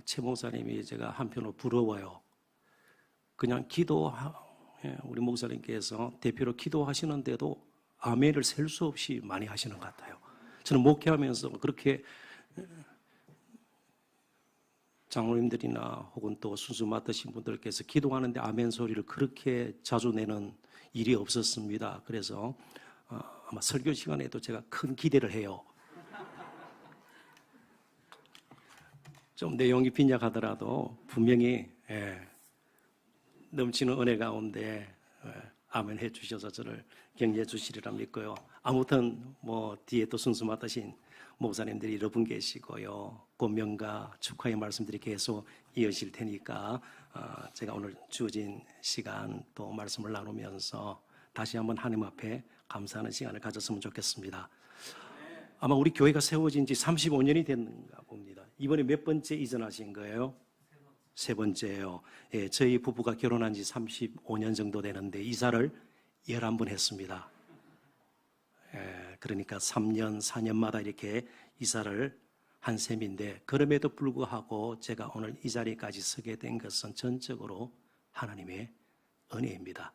최 목사님이 제가 한편으로 부러워요. 그냥 우리 목사님께서 대표로 기도하시는데도 아멘을 셀 수 없이 많이 하시는 것 같아요. 저는 목회하면서 그렇게 장로님들이나 혹은 또 순수 맡으신 분들께서 기도하는데 아멘 소리를 그렇게 자주 내는 일이 없었습니다. 그래서 아마 설교 시간에도 제가 큰 기대를 해요. 좀 내용이 빈약하더라도 분명히 넘치는 은혜 가운데 아멘 해주셔서 저를 격려해 주시리라 믿고요. 아무튼 뒤에 또 순수 맡으신 목사님들이 여러 분 계시고요. 고명과 축하의 말씀들이 계속 이어질 테니까 제가 오늘 주어진 시간 또 말씀을 나누면서 다시 한번 하나님 앞에 감사하는 시간을 가졌으면 좋겠습니다. 아마 우리 교회가 세워진 지 35년이 됐는가 봅니다. 이번에 몇 번째 이전하신 거예요? 세 번째예요. 예, 저희 부부가 결혼한 지 35년 정도 되는데 이사를 11번 했습니다. 그러니까 3년, 4년마다 이렇게 이사를 한 셈인데 그럼에도 불구하고 제가 오늘 이 자리까지 서게 된 것은 전적으로 하나님의 은혜입니다.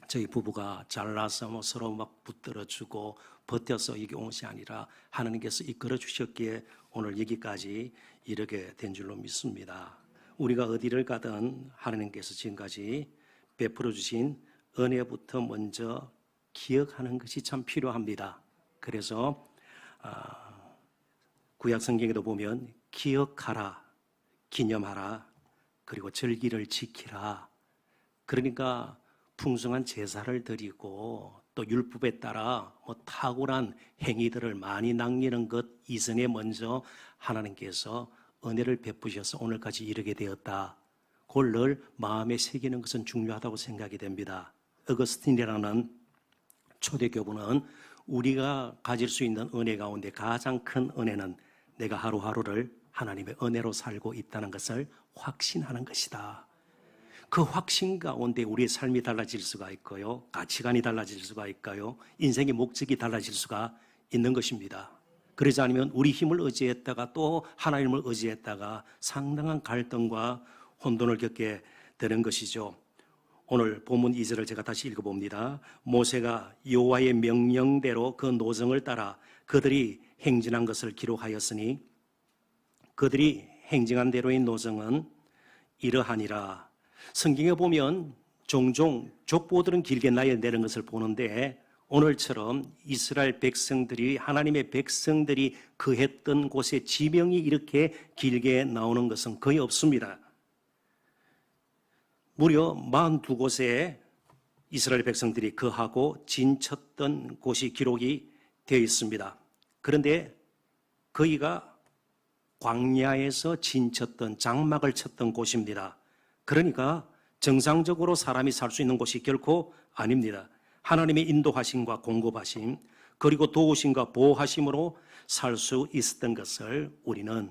저희 부부가 잘나서 서로 막 붙들어주고 버텨서 여기 온 것이 아니라 하나님께서 이끌어 주셨기에 오늘 여기까지 이르게 된 줄로 믿습니다. 우리가 어디를 가든 하나님께서 지금까지 베풀어 주신 은혜부터 먼저 기억하는 것이 참 필요합니다. 그래서 구약 성경에도 보면 기억하라, 기념하라, 그리고 절기를 지키라. 그러니까 풍성한 제사를 드리고 또 율법에 따라 탁월한 행위들을 많이 남기는 것 이전에 먼저 하나님께서 은혜를 베푸셔서 오늘까지 이르게 되었다. 그걸 늘 마음에 새기는 것은 중요하다고 생각이 됩니다. 어거스틴이라는 초대교부는 우리가 가질 수 있는 은혜 가운데 가장 큰 은혜는 내가 하루하루를 하나님의 은혜로 살고 있다는 것을 확신하는 것이다. 그 확신 가운데 우리의 삶이 달라질 수가 있고요. 가치관이 달라질 수가 있고요. 인생의 목적이 달라질 수가 있는 것입니다. 그러지 않으면 우리 힘을 의지했다가 또 하나님을 의지했다가 상당한 갈등과 혼돈을 겪게 되는 것이죠. 오늘 본문 2절을 제가 다시 읽어봅니다. 모세가 여호와의 명령대로 그 노정을 따라 그들이 행진한 것을 기록하였으니 그들이 행진한 대로의 노정은 이러하니라. 성경에 보면 종종 족보들은 길게 나열되는 것을 보는데 오늘처럼 이스라엘 백성들이 하나님의 백성들이 거했던 곳의 지명이 이렇게 길게 나오는 것은 거의 없습니다. 무려 42곳에 이스라엘 백성들이 거하고 진쳤던 곳이 기록이 되어 있습니다. 그런데 거기가 광야에서 진쳤던 장막을 쳤던 곳입니다. 그러니까 정상적으로 사람이 살 수 있는 곳이 결코 아닙니다. 하나님의 인도하심과 공급하심 그리고 도우심과 보호하심으로 살 수 있었던 것을 우리는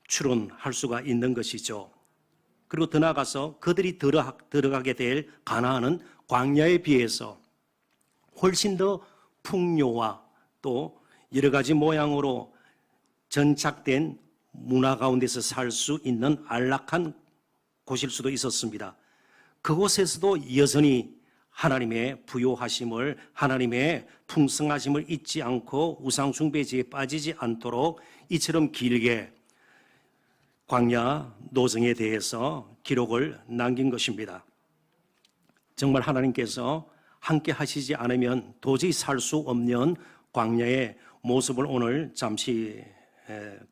추론할 수가 있는 것이죠. 그리고 더 나아가서 그들이 들어가게 될 가나안은 광야에 비해서 훨씬 더 풍요와 또 여러 가지 모양으로 전착된 문화 가운데서 살 수 있는 안락한 곳일 수도 있었습니다. 그곳에서도 여전히 하나님의 부요하심을 하나님의 풍성하심을 잊지 않고 우상숭배지에 빠지지 않도록 이처럼 길게 광야 노정에 대해서 기록을 남긴 것입니다. 정말 하나님께서 함께 하시지 않으면 도저히 살 수 없는 광야의 모습을 오늘 잠시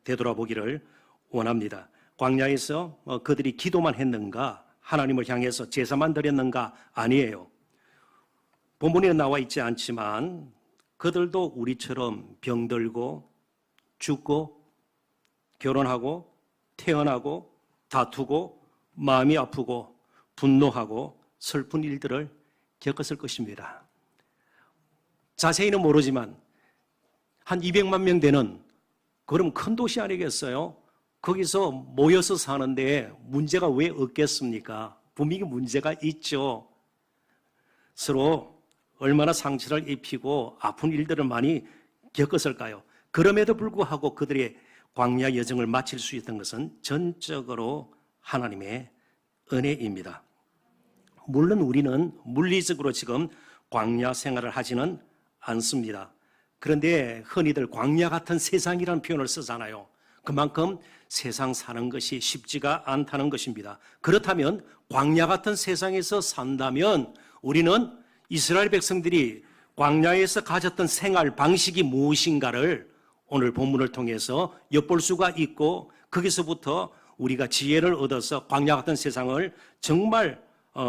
되돌아보기를 원합니다. 광야에서 그들이 기도만 했는가? 하나님을 향해서 제사만 드렸는가? 아니에요. 본문에 나와 있지 않지만 그들도 우리처럼 병들고 죽고 결혼하고 태어나고 다투고 마음이 아프고 분노하고 슬픈 일들을 겪었을 것입니다. 자세히는 모르지만 한 200만 명 되는 그럼 큰 도시 아니겠어요? 거기서 모여서 사는데 문제가 왜 없겠습니까? 분명히 문제가 있죠. 서로 얼마나 상처를 입히고 아픈 일들을 많이 겪었을까요? 그럼에도 불구하고 그들의 광야 여정을 마칠 수 있던 것은 전적으로 하나님의 은혜입니다. 물론 우리는 물리적으로 지금 광야 생활을 하지는 않습니다. 그런데 흔히들 광야 같은 세상이라는 표현을 쓰잖아요. 그만큼 세상 사는 것이 쉽지가 않다는 것입니다. 그렇다면 광야 같은 세상에서 산다면 우리는 이스라엘 백성들이 광야에서 가졌던 생활 방식이 무엇인가를 오늘 본문을 통해서 엿볼 수가 있고 거기서부터 우리가 지혜를 얻어서 광야 같은 세상을 정말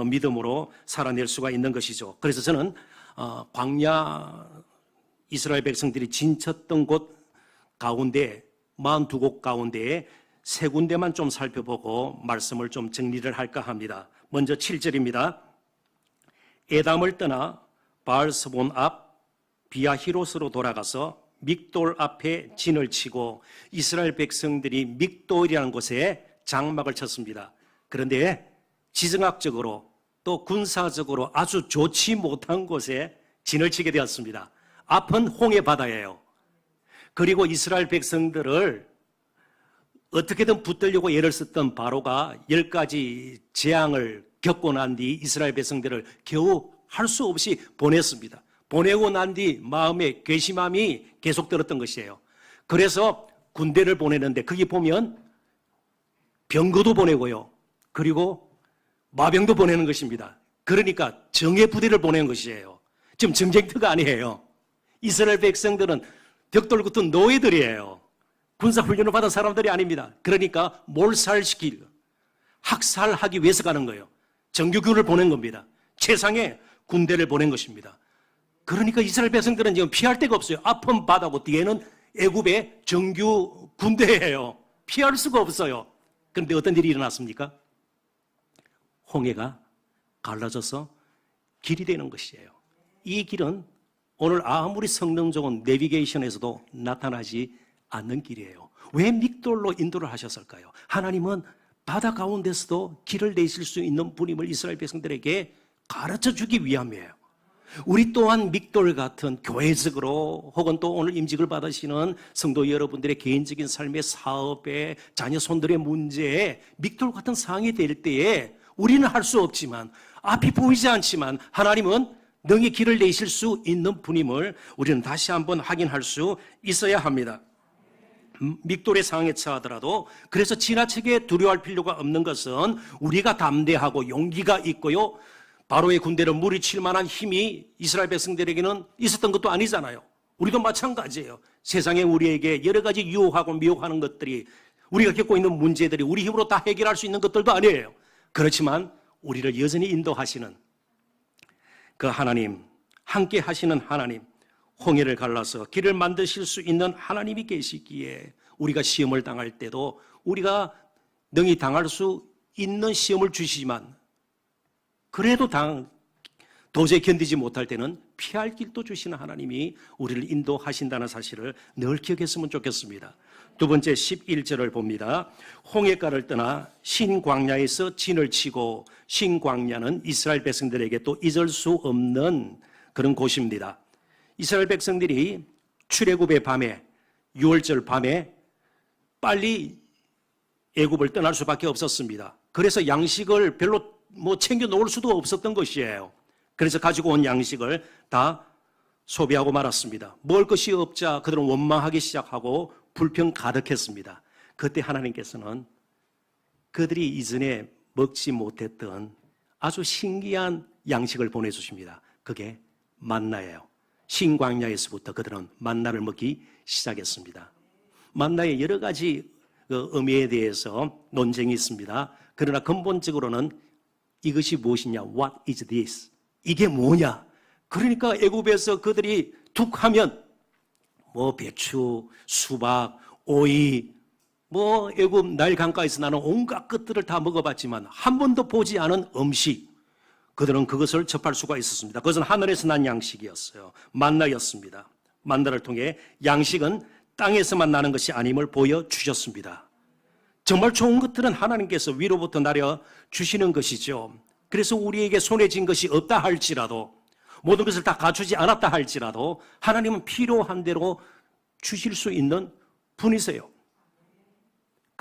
믿음으로 살아낼 수가 있는 것이죠. 그래서 저는 광야 이스라엘 백성들이 진쳤던 곳 가운데 42곳 가운데에 세 군데만 좀 살펴보고 말씀을 좀 정리를 할까 합니다. 먼저 7절입니다. 에담을 떠나 바알스본 앞 비아히롯으로 돌아가서 믹돌 앞에 진을 치고 이스라엘 백성들이 믹돌이라는 곳에 장막을 쳤습니다. 그런데 지정학적으로 또 군사적으로 아주 좋지 못한 곳에 진을 치게 되었습니다. 앞은 홍해 바다예요. 그리고 이스라엘 백성들을 어떻게든 붙들려고 애를 썼던 바로가 10가지 재앙을 겪고 난 뒤 이스라엘 백성들을 겨우 할 수 없이 보냈습니다. 보내고 난 뒤 마음에 괘씸함이 계속 들었던 것이에요. 그래서 군대를 보내는데 거기 보면 병거도 보내고요. 그리고 마병도 보내는 것입니다. 그러니까 정예 부대를 보낸 것이에요. 지금 전쟁터가 아니에요. 이스라엘 백성들은 벽돌 같은 노예들이에요. 군사훈련을 받은 사람들이 아닙니다. 그러니까 몰살시킬, 학살하기 위해서 가는 거예요. 정규군을 보낸 겁니다. 최상의 군대를 보낸 것입니다. 그러니까 이스라엘 백성들은 지금 피할 데가 없어요. 앞은 바다고 뒤에는 애굽의 정규 군대예요. 피할 수가 없어요. 그런데 어떤 일이 일어났습니까? 홍해가 갈라져서 길이 되는 것이에요. 이 길은 오늘 아무리 성능 좋은 내비게이션에서도 나타나지 않는 길이에요. 왜 믹돌로 인도를 하셨을까요? 하나님은 바다 가운데서도 길을 내실 수 있는 분임을 이스라엘 백성들에게 가르쳐 주기 위함이에요. 우리 또한 믹돌 같은 교회적으로 혹은 또 오늘 임직을 받으시는 성도 여러분들의 개인적인 삶의 사업에 자녀 손들의 문제에 믹돌 같은 상황이 될 때에 우리는 할 수 없지만 앞이 보이지 않지만 하나님은 능히 길을 내실 수 있는 분임을 우리는 다시 한번 확인할 수 있어야 합니다. 믹돌의 상황에 처하더라도 그래서 지나치게 두려워할 필요가 없는 것은 우리가 담대하고 용기가 있고요. 바로의 군대를 무리칠 만한 힘이 이스라엘 백성들에게는 있었던 것도 아니잖아요. 우리도 마찬가지예요. 세상에 우리에게 여러 가지 유혹하고 미혹하는 것들이 우리가 겪고 있는 문제들이 우리 힘으로 다 해결할 수 있는 것들도 아니에요. 그렇지만 우리를 여전히 인도하시는 그 하나님, 함께 하시는 하나님, 홍해를 갈라서 길을 만드실 수 있는 하나님이 계시기에 우리가 시험을 당할 때도 우리가 능히 당할 수 있는 시험을 주시지만 그래도 도저히 견디지 못할 때는 피할 길도 주시는 하나님이 우리를 인도하신다는 사실을 늘 기억했으면 좋겠습니다. 두 번째 11절을 봅니다. 홍해가를 떠나 신광야에서 진을 치고 신광야는 이스라엘 백성들에게 또 잊을 수 없는 그런 곳입니다. 이스라엘 백성들이 출애굽의 밤에 6월절 밤에 빨리 애굽을 떠날 수밖에 없었습니다. 그래서 양식을 별로 챙겨 놓을 수도 없었던 것이에요. 그래서 가지고 온 양식을 다 소비하고 말았습니다. 먹을 것이 없자 그들은 원망하기 시작하고 불평 가득했습니다. 그때 하나님께서는 그들이 이전에 먹지 못했던 아주 신기한 양식을 보내주십니다. 그게 만나예요. 신광야에서부터 그들은 만나를 먹기 시작했습니다. 만나의 여러 가지 의미에 대해서 논쟁이 있습니다. 그러나 근본적으로는 이것이 무엇이냐? What is this? 이게 뭐냐? 그러니까 애굽에서 그들이 툭 하면 배추, 수박, 오이, 애굽 나일 강가에서 나는 온갖 것들을 다 먹어봤지만 한 번도 보지 않은 음식, 그들은 그것을 접할 수가 있었습니다. 그것은 하늘에서 난 양식이었어요. 만나였습니다. 만나를 통해 양식은 땅에서만 나는 것이 아님을 보여주셨습니다. 정말 좋은 것들은 하나님께서 위로부터 나려 주시는 것이죠. 그래서 우리에게 손에 쥔 것이 없다 할지라도 모든 것을 다 갖추지 않았다 할지라도 하나님은 필요한 대로 주실 수 있는 분이세요.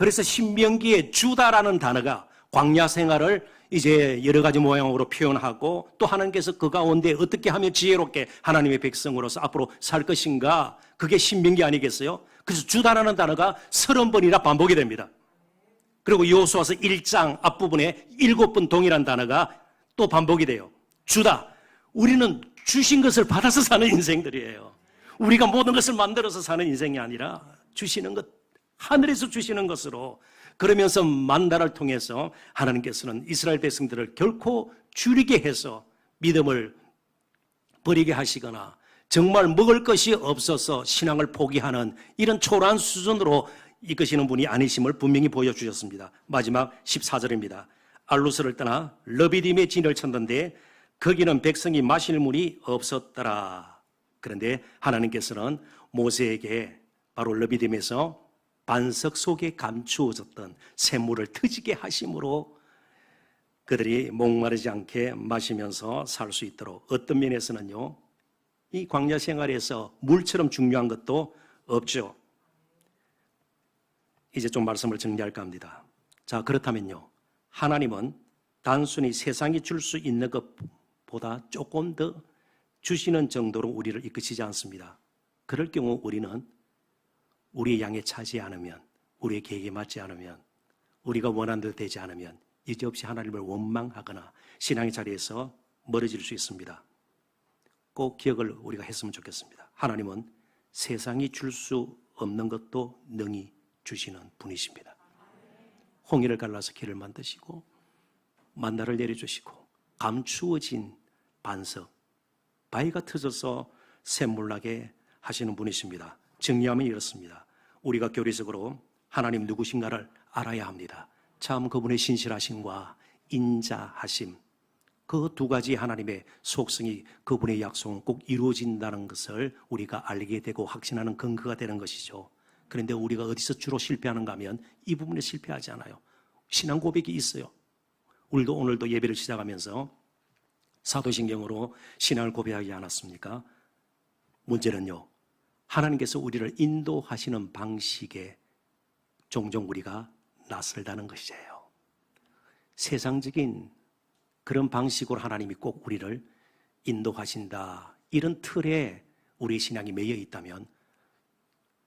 그래서 신명기에 주다라는 단어가 광야 생활을 이제 여러 가지 모양으로 표현하고 또 하나님께서 그 가운데 어떻게 하면 지혜롭게 하나님의 백성으로서 앞으로 살 것인가, 그게 신명기 아니겠어요? 그래서 주다라는 단어가 30번이나 반복이 됩니다. 그리고 여호수아서 1장 앞부분에 7번 동일한 단어가 또 반복이 돼요. 주다. 우리는 주신 것을 받아서 사는 인생들이에요. 우리가 모든 것을 만들어서 사는 인생이 아니라 주시는 것, 하늘에서 주시는 것으로, 그러면서 만다를 통해서 하나님께서는 이스라엘 백성들을 결코 줄이게 해서 믿음을 버리게 하시거나 정말 먹을 것이 없어서 신앙을 포기하는 이런 초라한 수준으로 이끄시는 분이 아니심을 분명히 보여주셨습니다. 마지막 14절입니다. 알루스를 떠나 르비딤에 진을 쳤는데 거기는 백성이 마실 물이 없었더라. 그런데 하나님께서는 모세에게 바로 르비딤에서 반석 속에 감추어졌던 샘물을 터지게 하심으로 그들이 목마르지 않게 마시면서 살 수 있도록, 어떤 면에서는요, 이 광야 생활에서 물처럼 중요한 것도 없죠. 이제 좀 말씀을 정리할까 합니다. 자, 그렇다면요, 하나님은 단순히 세상이 줄 수 있는 것보다 조금 더 주시는 정도로 우리를 이끄시지 않습니다. 그럴 경우 우리는 우리의 양에 차지 않으면, 우리의 계획에 맞지 않으면, 우리가 원하는 대로 되지 않으면 이제없이 하나님을 원망하거나 신앙의 자리에서 멀어질 수 있습니다. 꼭 기억을 우리가 했으면 좋겠습니다. 하나님은 세상이 줄 수 없는 것도 능히 주시는 분이십니다. 홍해를 갈라서 길을 만드시고 만나를 내려주시고 감추어진 반석, 바위가 터져서 샘물나게 하시는 분이십니다. 정리하면 이렇습니다. 우리가 교리적으로 하나님 누구신가를 알아야 합니다. 참 그분의 신실하심과 인자하심, 그 두 가지 하나님의 속성이, 그분의 약속은 꼭 이루어진다는 것을 우리가 알게 되고 확신하는 근거가 되는 것이죠. 그런데 우리가 어디서 주로 실패하는가 하면 이 부분에 실패하지 않아요. 신앙 고백이 있어요. 우리도 오늘도 예배를 시작하면서 사도신경으로 신앙을 고백하지 않았습니까? 문제는요, 하나님께서 우리를 인도하시는 방식에 종종 우리가 낯설다는 것이에요. 세상적인 그런 방식으로 하나님이 꼭 우리를 인도하신다, 이런 틀에 우리 신앙이 매여 있다면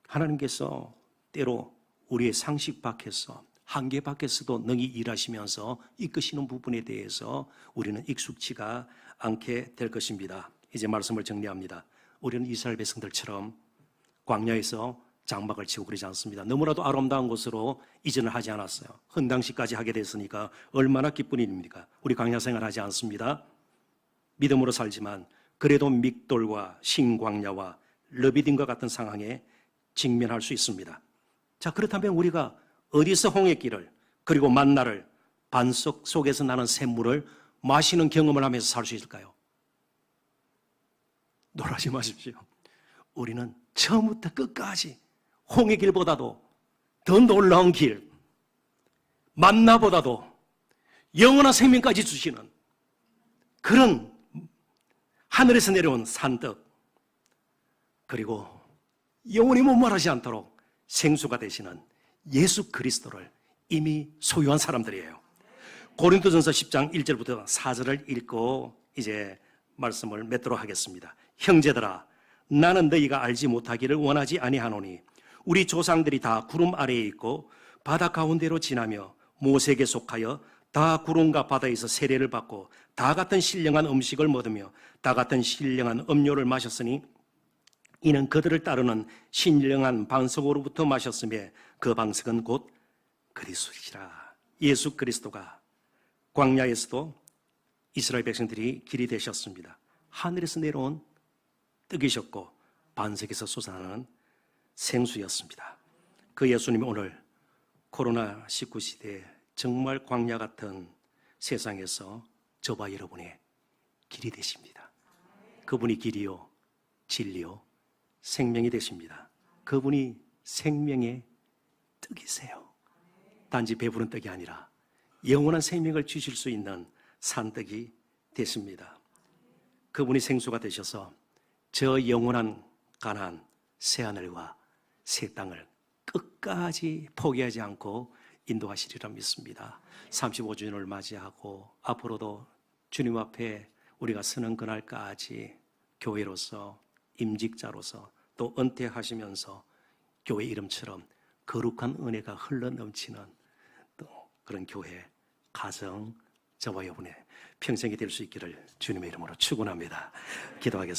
하나님께서 때로 우리의 상식 밖에서, 한계 밖에서도 능히 일하시면서 이끄시는 부분에 대해서 우리는 익숙치가 않게 될 것입니다. 이제 말씀을 정리합니다. 우리는 이스라엘 백성들처럼 광야에서 장막을 치고 그러지 않습니다. 너무나도 아름다운 곳으로 이전을 하지 않았어요. 헌당식까지 하게 됐으니까 얼마나 기쁜 일입니까? 우리 광야 생활하지 않습니다. 믿음으로 살지만 그래도 믹돌과 신광야와 르비딤과 같은 상황에 직면할 수 있습니다. 자, 그렇다면 우리가 어디서 홍해길을, 그리고 만나를, 반석 속에서 나는 샘물을 마시는 경험을 하면서 살 수 있을까요? 놀라지 마십시오. 우리는 처음부터 끝까지 홍해길보다도 더 놀라운 길, 만나보다도 영원한 생명까지 주시는 그런 하늘에서 내려온 산떡, 그리고 영원히 목마르지 않도록 생수가 되시는 예수 그리스도를 이미 소유한 사람들이에요. 고린도전서 10장 1절부터 4절을 읽고 이제 말씀을 맺도록 하겠습니다. 형제들아, 나는 너희가 알지 못하기를 원하지 아니하노니 우리 조상들이 다 구름 아래에 있고 바다 가운데로 지나며 모세에게 속하여 다 구름과 바다에서 세례를 받고 다 같은 신령한 음식을 먹으며 다 같은 신령한 음료를 마셨으니 이는 그들을 따르는 신령한 방석으로부터 마셨으며 그 방석은 곧 그리스도시라. 예수 그리스도가 광야에서도 이스라엘 백성들이 길이 되셨습니다. 하늘에서 내려온 떡이셨고 반석에서 솟아나는 생수였습니다. 그 예수님이 오늘 코로나19 시대에 정말 광야 같은 세상에서 저와 여러분의 길이 되십니다. 그분이 길이요 진리요 생명이 되십니다. 그분이 생명의 떡이세요. 단지 배부른 떡이 아니라 영원한 생명을 주실 수 있는 산떡이 되십니다. 그분이 생수가 되셔서 저 영원한 가나안 새 하늘과 새 땅을 끝까지 포기하지 않고 인도하시리라 믿습니다. 35주년을 맞이하고 앞으로도 주님 앞에 우리가 서는 그날까지 교회로서 임직자로서 또 은퇴하시면서 교회 이름처럼 거룩한 은혜가 흘러넘치는 또 그런 교회, 가정, 저와 여러분의 평생이 될 수 있기를 주님의 이름으로 축원합니다. 기도하겠습니다.